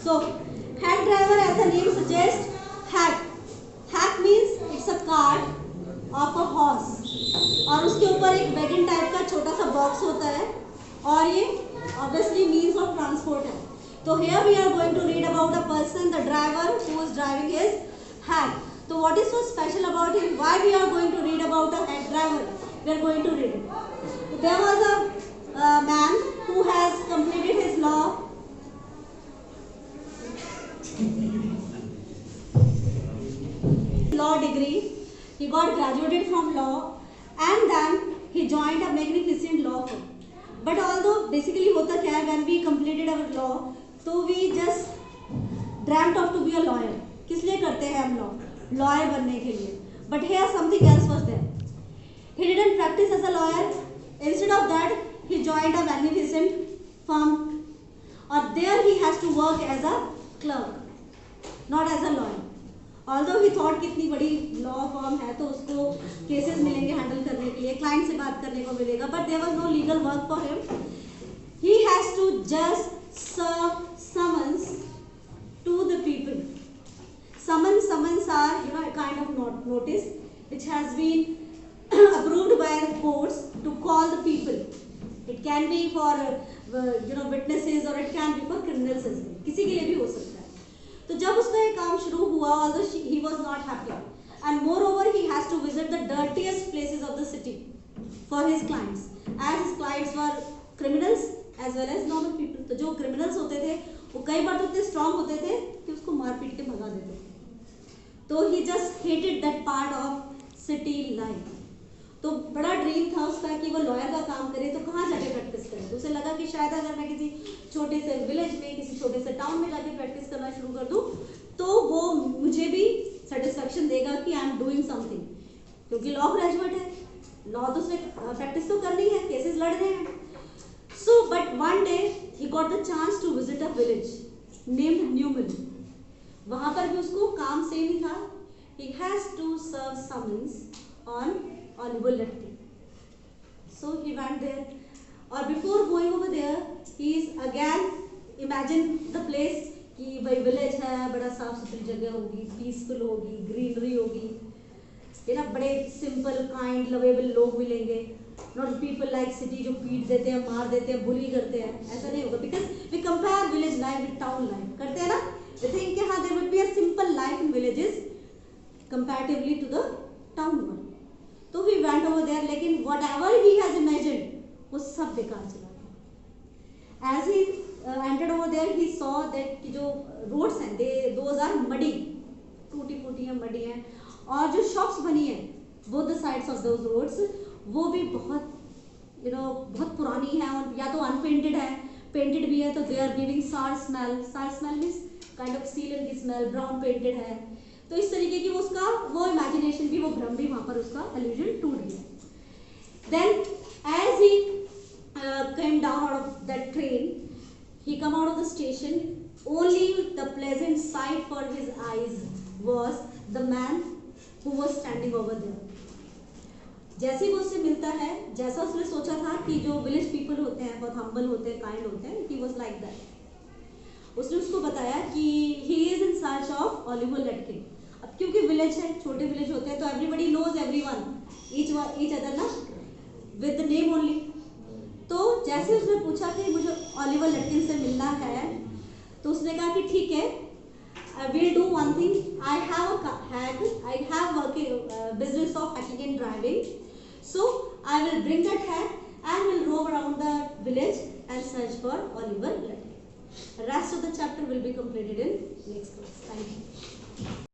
So hack driver, as the name suggests, hack. Hack means it's a cart of a horse. और उसके ऊपर एक wagon type का छोटा सा बॉक्स होता है और ये obviously means of transport है. So here we are going to read about a person, the driver who is driving his hack. So what is so special about him? Why we are going to read about a hack driver? We are going to read it. So there was a man who has completed his law degree. He got graduated from law and then he joined a magnificent law firm. But although basically होता क्या है, when we completed our law, तो we just dreamt of to be a lawyer. किस लिए करते हैं हम लोग? Lawyer बनने के लिए. But here something else was there. He didn't practice as a lawyer. Instead of that, he joined a magnificent firm. Or there he has to work as a clerk, not as a lawyer. Although he thought कितनी बड़ी law firm है तो उसको cases मिलेंगे handle करने के लिए, client से बात करने को मिलेगा, but there was no legal work for him. He has to just serve summons to the people. Summons are a kind of notice which has been approved by the courts to call the people. It can be for witnesses or it can be for criminals as well. किसी के लिए भी हो सकता है. तो जब उसका ये काम शुरू हुआ, although he was not happy, and moreover he has to visit the dirtiest places of the city for his clients, as his clients were criminals as well as normal people. तो जो criminals होते थे वो कई बार तो इतने strong होते थे कि उसको मार पीट के भगा देते थे. तो he just hated that part of city life. तो बड़ा ड्रीम था उसका कि वो लॉयर का काम करे, तो कहाँ जाके प्रैक्टिस करे. तो उसे लगा कि शायद अगर मैं किसी छोटे से विलेज में, किसी छोटे से टाउन में जाके प्रैक्टिस करना शुरू कर दूँ तो वो मुझे भी सेटिस्फेक्शन देगा कि आई एम डूइंग समथिंग. क्योंकि लॉ ग्रेजुएट है, लॉ तो उसने प्रैक्टिस तो करनी है, केसेस लड़ रहे हैं. So but one day he got the chance to visit a village named Newman. वहाँ पर भी उसको काम सेम ही था. He has to serve summons on Oliver Lutke. So he went there, or before going over there, he is again imagine the place कि भाई village है, बड़ा साफ सुथरी जगह होगी, peaceful होगी, greenery होगी, बड़े simple, kind, lovable लोग मिलेंगे, not people like city जो पीट देते हैं, मार देते हैं, bully करते हैं. ऐसा नहीं होगा, because we compare village life with town life. करते हैं ना? We think कि हाँ there would be a simple life in villages comparatively to the town one. तो he went over there, लेकिन whatever he has imagined वो सब बेकार चला गया. As he entered over there, he saw that कि जो roads हैं, those are muddy, टूटी फूटी हैं, muddy हैं, और जो shops बनी हैं both the sides of those roads वो भी बहुत बहुत पुरानी है और या तो unpainted है, painted भी है, तो they are giving sour smell. Sour smell means kind of sealant की smell, brown painted है. तो इस तरीके की उसका वो इमेजिनेशन भी, वो भ्रम भी वहाँ पर उसका illusion टूट गया. Then as he came down out of that train, he come out of the station. Only the pleasant sight for his eyes was the man who was standing over there. जैसे ही वो उससे मिलता है, जैसा उसने सोचा था कि जो village people होते हैं बहुत humble होते हैं, kind होते हैं, he was like that. उसने उसको बताया कि he is in search of Oliver Lutke. अब क्योंकि विलेज है, छोटे विलेज होते हैं तो everybody knows everyone, each other ना, विद द नेम ओनली. तो जैसे उसने पूछा कि मुझे ऑलिवर लटकिन से मिलना है, तो उसने कहा कि ठीक है, I will do one thing. I have working business of hacking and driving, so I will bring that hack and will rove around the village and search for Oliver Latkin. Rest of the chapter will be completed in next class. Thank you.